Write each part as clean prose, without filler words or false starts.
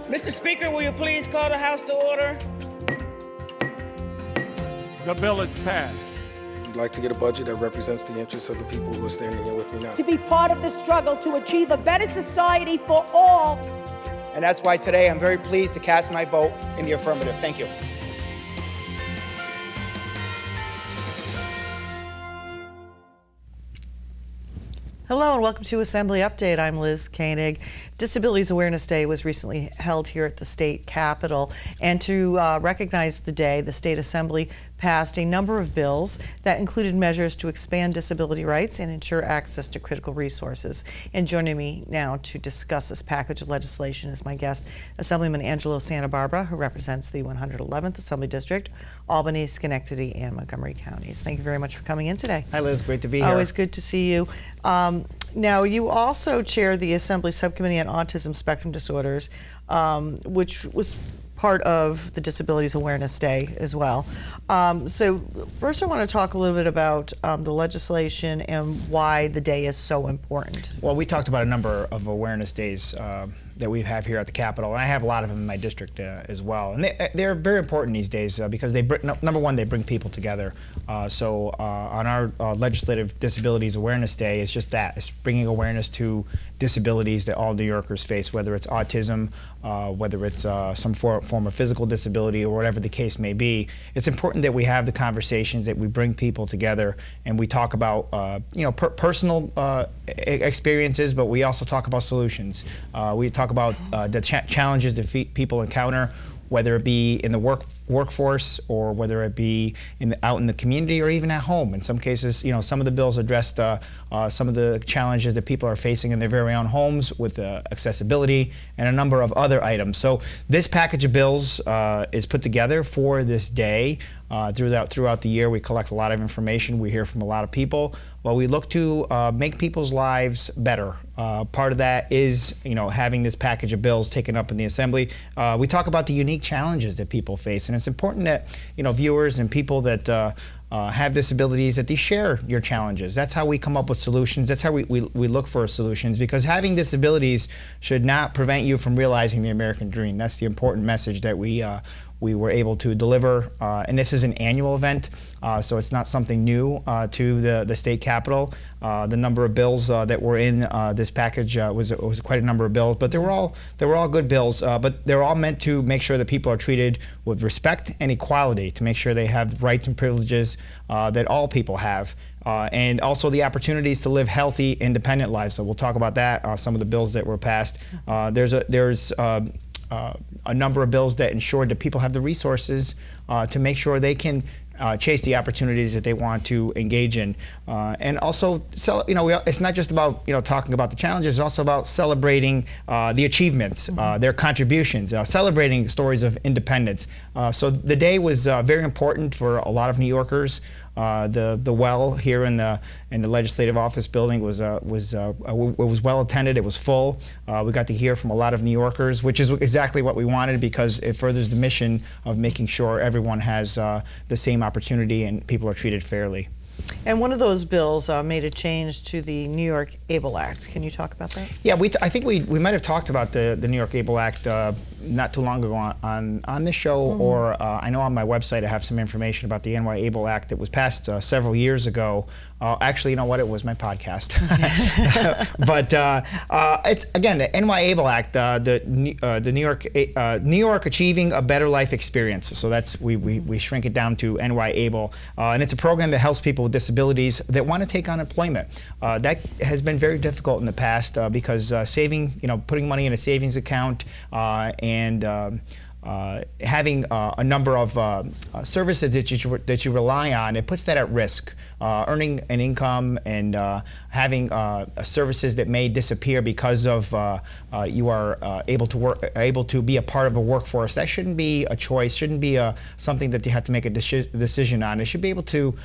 Mr. Speaker, will you please call the House to order? The bill is passed. We'd like to get a budget that represents the interests of the people who are standing here with me now. To be part of the struggle to achieve a better society for all. And that's why today I'm very pleased to cast my vote in the affirmative. Thank you. Hello and welcome to Assembly Update. I'm Liz Koenig. Disabilities Awareness Day was recently held here at the state capitol, and to recognize the day, the State Assembly passed a number of bills that included measures to expand disability rights and ensure access to critical resources. And joining me now to discuss this package of legislation is my guest, Assemblyman Angelo Santabarbara, who represents the 111th Assembly District, Albany, Schenectady, and Montgomery counties. Thank you very much for coming in today. Hi, Liz. Great to be here. Always good to see you. Now, you also chair the Assembly Subcommittee on Autism Spectrum Disorders, which was part of the Disabilities Awareness Day as well. So first I want to talk a little bit about the legislation and why the day is so important. Well, we talked about a number of awareness days that we have here at the Capitol, and I have a lot of them in my district as well. And they're very important these days because they number one, they bring people together. So on our Legislative Disabilities Awareness Day, it's just that. It's bringing awareness to disabilities that all New Yorkers face, whether it's autism, whether it's some form of physical disability, or whatever the case may be. It's important that we have the conversations, that we bring people together, and we talk about personal experiences, but we also talk about solutions. We talk about the challenges that people encounter, whether it be in the workforce or whether it be out in the community or even at home. In some cases, some of the bills addressed some of the challenges that people are facing in their very own homes with accessibility and a number of other items. So this package of bills is put together for this day. Throughout the year, we collect a lot of information. We hear from a lot of people. Well, we look to make people's lives better. Part of that is, having this package of bills taken up in the Assembly. We talk about the unique challenges that people face, and it's important that viewers and people that have disabilities, that they share your challenges. That's how we come up with solutions. That's how we look for solutions, because having disabilities should not prevent you from realizing the American dream. That's the important message that we were able to deliver, and this is an annual event, so it's not something new to the state capitol. The number of bills that were in this package was quite a number of bills, but they were all good bills. But they're all meant to make sure that people are treated with respect and equality, to make sure they have rights and privileges that all people have. And also the opportunities to live healthy, independent lives. So we'll talk about that. Some of the bills that were passed. There's a number of bills that ensured that people have the resources to make sure they can chase the opportunities that they want to engage in, and also, it's not just about talking about the challenges. It's also about celebrating the achievements, their contributions, celebrating stories of independence. So the day was very important for a lot of New Yorkers. The well here in the legislative office building was well attended. It was full. We got to hear from a lot of New Yorkers, which is exactly what we wanted, because it furthers the mission of making sure everyone has the same opportunity and people are treated fairly. And one of those bills made a change to the New York ABLE Act. Can you talk about that? Yeah, I think we might have talked about the New York ABLE Act not too long ago on this show, or I know on my website I have some information about the NY ABLE Act that was passed several years ago. Actually, you know what? It was my podcast. But it's, again, the NY ABLE Act, the New York Achieving a Better Life Experience. So that's we shrink it down to NY ABLE, and it's a program that helps people with disabilities that want to take on employment. That has been very difficult in the past because putting money in a savings account and having a number of services that you rely on, it puts that at risk. Earning an income and having services that may disappear because of you are able to be a part of a workforce. That shouldn't be a choice. Shouldn't be something that you have to make a decision on. It should be able to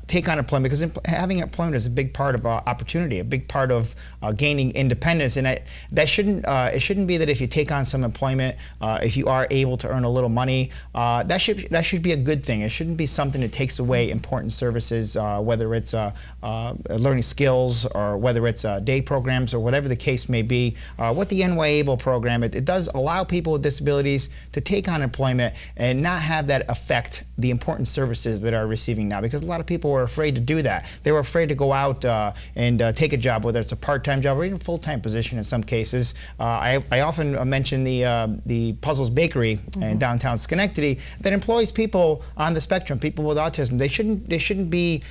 take on employment, because having employment is a big part of opportunity, a big part of gaining independence. And that shouldn't it shouldn't be that if you take on some employment, if you are are able to earn a little money, that should be a good thing. It shouldn't be something that takes away important services, whether it's learning skills or whether it's day programs or whatever the case may be. What the NY-ABLE program, it does allow people with disabilities to take on employment and not have that affect the important services that are receiving now, because a lot of people were afraid to do that. They were afraid to go out and take a job, whether it's a part-time job or even a full-time position in some cases. I often mention the Puzzles Bakery in downtown Schenectady that employs people on the spectrum, people with autism. They shouldn't be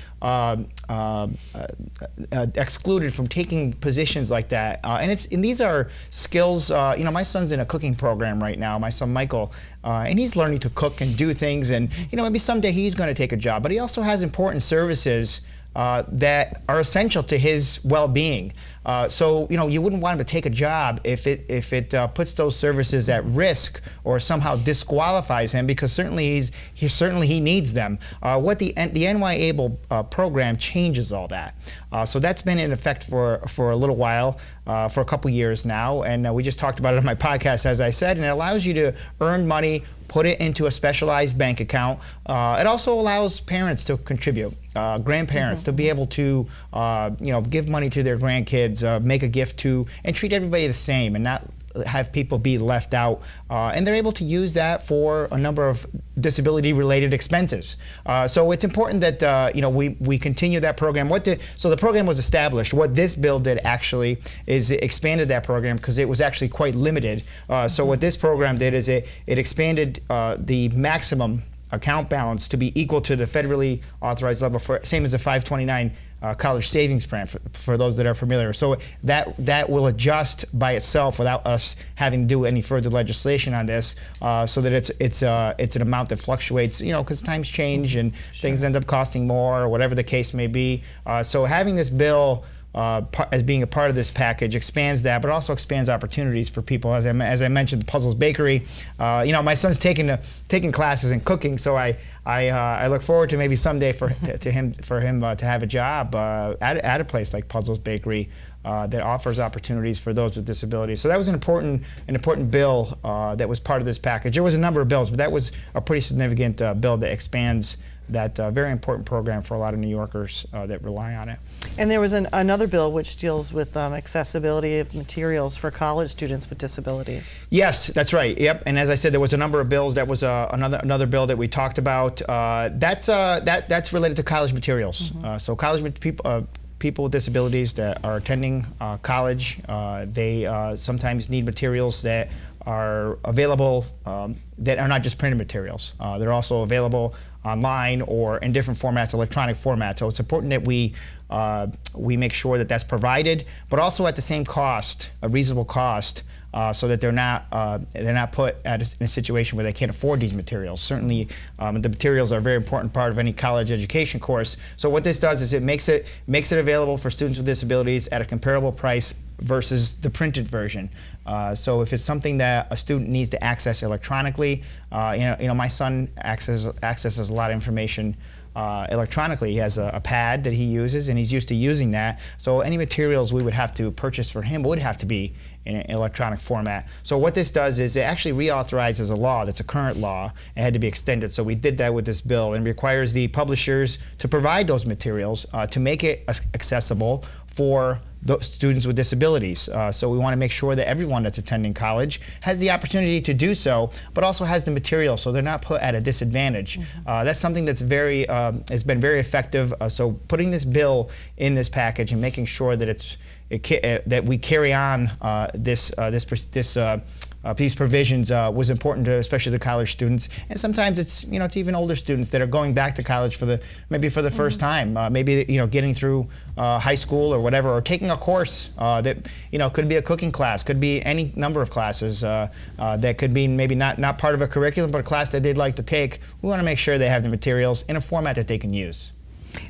excluded from taking positions like that. And these are skills. My son's in a cooking program right now. My son Michael, and he's learning to cook and do things. And maybe someday he's going to take a job. But he also has important services that are essential to his well-being. So you wouldn't want him to take a job if it puts those services at risk or somehow disqualifies him, because certainly he needs them. What the NY-ABLE program changes all that. So that's been in effect for a little while, for a couple years now, and we just talked about it on my podcast, as I said, and it allows you to earn money, put it into a specialized bank account. It also allows parents to contribute, grandparents to be able to give money to their grandkids, make a gift to, and treat everybody the same and not have people be left out. And they're able to use that for a number of disability-related expenses. So it's important that we continue that program. So the program was established. What this bill did actually is it expanded that program, because it was actually quite limited. So what this program did is it expanded the maximum account balance to be equal to the federally authorized level, same as the 529 college savings plan, for those that are familiar. So that will adjust by itself without us having to do any further legislation on this, so that it's an amount that fluctuates, because times change and things end up costing more or whatever the case may be. So having this bill as being a part of this package expands that, but also expands opportunities for people. As I mentioned, the Puzzles Bakery. My son's taking classes in cooking, so I look forward to maybe someday for him to have a job at a place like Puzzles Bakery that offers opportunities for those with disabilities. So that was an important bill that was part of this package. There was a number of bills, but that was a pretty significant bill that expands that very important program for a lot of New Yorkers that rely on it. And there was another bill which deals with accessibility of materials for college students with disabilities. Yes, that's right. Yep. And as I said, there was a number of bills. That was another bill that we talked about. That's related to college materials. So college people with disabilities that are attending college, they sometimes need materials that are available that are not just printed materials. They're also available online or in different formats, electronic formats. So it's important that we make sure that that's provided, but also at the same cost, a reasonable cost, so that they're not put in a situation where they can't afford these materials. Certainly, the materials are a very important part of any college education course. So what this does is it makes it available for students with disabilities at a comparable price versus the printed version. So if it's something that a student needs to access electronically, my son accesses a lot of information electronically. He has a pad that he uses, and he's used to using that. So any materials we would have to purchase for him would have to be in an electronic format. So what this does is it actually reauthorizes a law that's a current law and had to be extended. So we did that with this bill, and requires the publishers to provide those materials to make it accessible for the students with disabilities. So we want to make sure that everyone that's attending college has the opportunity to do so, but also has the material, so they're not put at a disadvantage. That's something that's it's been very effective. So putting this bill in this package and making sure that that we carry on these provisions was important to especially the college students, and sometimes it's even older students that are going back to college for the first time, maybe getting through high school or whatever, or taking a course that could be a cooking class, could be any number of classes that could be maybe not part of a curriculum, but a class that they'd like to take. We want to make sure they have the materials in a format that they can use.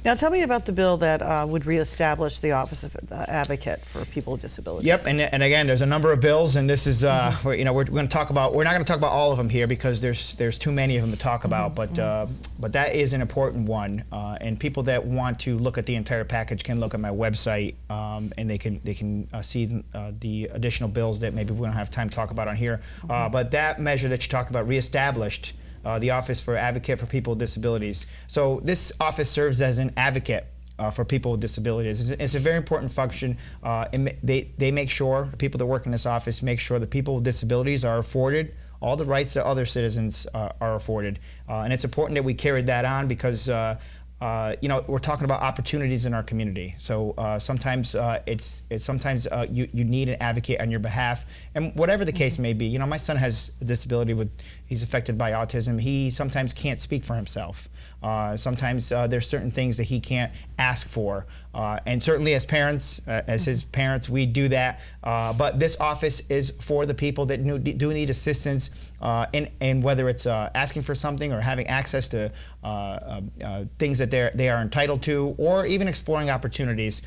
Now tell me about the bill that would reestablish the Office of Advocate for People with Disabilities. Yep, and again, there's a number of bills, and this is we're going to talk about. We're not going to talk about all of them here because there's too many of them to talk about. But that is an important one, and people that want to look at the entire package can look at my website, and they can see the additional bills that maybe we don't have time to talk about on here. But that measure that you talked about reestablished the Office for Advocate for People with Disabilities. So this office serves as an advocate for people with disabilities. It's a very important function. They make sure, the people that work in this office make sure that people with disabilities are afforded all the rights that other citizens are afforded. And it's important that we carry that on because we're talking about opportunities in our community. So sometimes you need an advocate on your behalf, and whatever the case may be. You know, my son has a disability he's affected by autism. He sometimes can't speak for himself. Sometimes there's certain things that he can't ask for. And certainly as parents, as his parents, we do that. But this office is for the people that do need assistance in whether it's asking for something or having access to things that they are entitled to, or even exploring opportunities.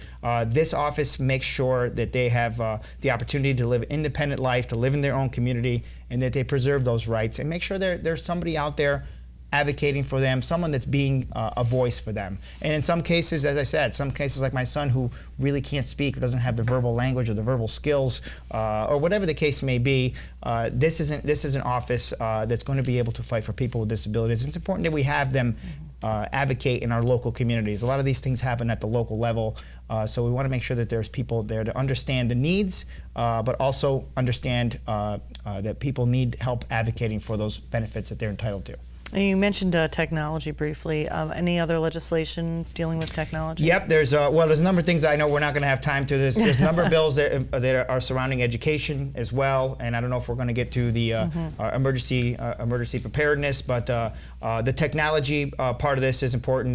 This office makes sure that they have the opportunity to live an independent life, to live in their own community, and that they preserve those rights and make sure there's somebody out there advocating for them, someone that's being a voice for them. And in some cases, as I said, some cases like my son who really can't speak, or doesn't have the verbal language or the verbal skills, or whatever the case may be, this is an office that's going to be able to fight for people with disabilities. It's important that we have them advocate in our local communities. A lot of these things happen at the local level, so we want to make sure that there's people there to understand the needs, but also understand that people need help advocating for those benefits that they're entitled to. You mentioned technology briefly. Any other legislation dealing with technology? Yep, there's a number of things I know we're not going to have time to. There's a number of bills that are surrounding education as well, and I don't know if we're going to get to the emergency preparedness, but the technology part of this is important.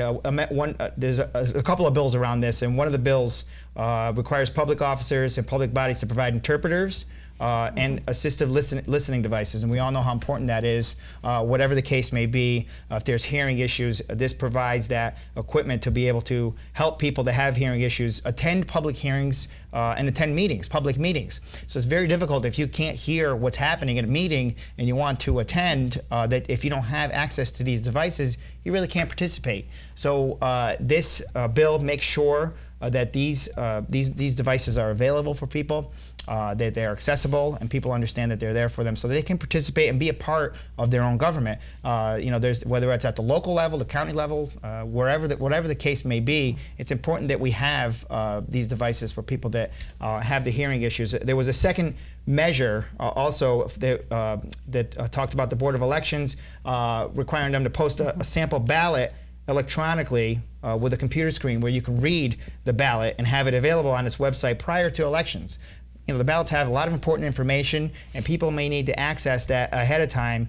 There's a couple of bills around this, and one of the bills requires public officers and public bodies to provide interpreters and assistive listening devices, and we all know how important that is. Whatever the case may be, if there's hearing issues, this provides that equipment to be able to help people that have hearing issues attend public hearings and attend public meetings. So it's very difficult if you can't hear what's happening at a meeting and you want to attend, that if you don't have access to these devices, you really can't participate. So this bill makes sure that these devices are available for people, that they're accessible, and people understand that they're there for them, so they can participate and be a part of their own government. There's, whether it's at the local level, the county level, whatever the case may be, it's important that we have these devices for people that have the hearing issues. There was a second measure also that talked about the Board of Elections requiring them to post a sample ballot electronically with a computer screen where you can read the ballot and have it available on its website prior to elections. You know, the ballots have a lot of important information, and people may need to access that ahead of time.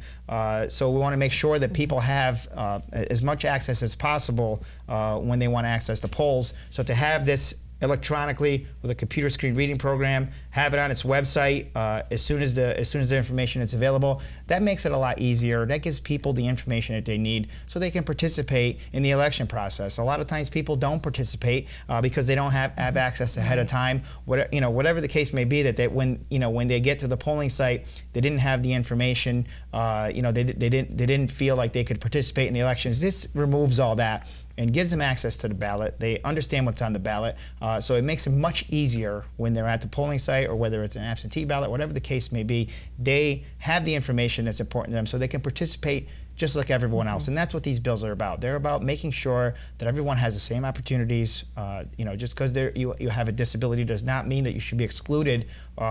So we want to make sure that people have as much access as possible when they want to access the polls. So to have this electronically with a computer screen reading program, have it on its website as soon as the information is available, that makes it a lot easier. That gives people the information that they need so they can participate in the election process. A lot of times people don't participate because they don't have access ahead of time. Whatever the case may be, that when they get to the polling site, they didn't have the information. They didn't feel like they could participate in the elections. This removes all that and gives them access to the ballot. They understand what's on the ballot, so it makes it much easier when they're at the polling site, or whether it's an absentee ballot, whatever the case may be. They have the information that's important to them, so they can participate just like everyone else. And that's what these bills are about. They're about making sure that everyone has the same opportunities. Just because you have a disability does not mean that you should be excluded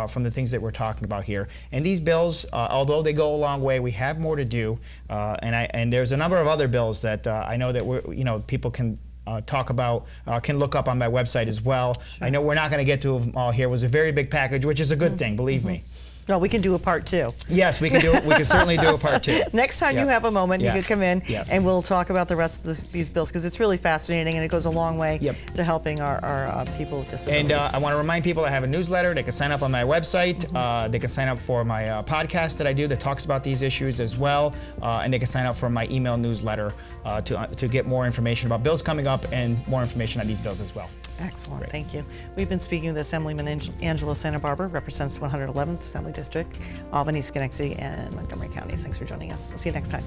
from the things that we're talking about here. And these bills, although they go a long way, we have more to do. And there's a number of other bills that I know that people can talk about, can look up on my website as well. Sure. I know we're not going to get to them all here. It was a very big package, which is a good thing, believe me. No, we can do a part 2. Yes, we can do it. We can certainly do a part 2. Next time you Yeah. have a moment, Yeah. you could come in Yeah. and we'll talk about the rest of these bills, because it's really fascinating and it goes a long way Yep. to helping our people with disabilities. And I want to remind people I have a newsletter. They can sign up on my website. They can sign up for my podcast that I do that talks about these issues as well. And they can sign up for my email newsletter to get more information about bills coming up and more information on these bills as well. Excellent, Great. thank you. We've been speaking with Assemblyman Angela Santa Barbara, represents 111th Assembly District, Albany, Schenectady, and Montgomery counties. Thanks for joining us. We'll see you next time.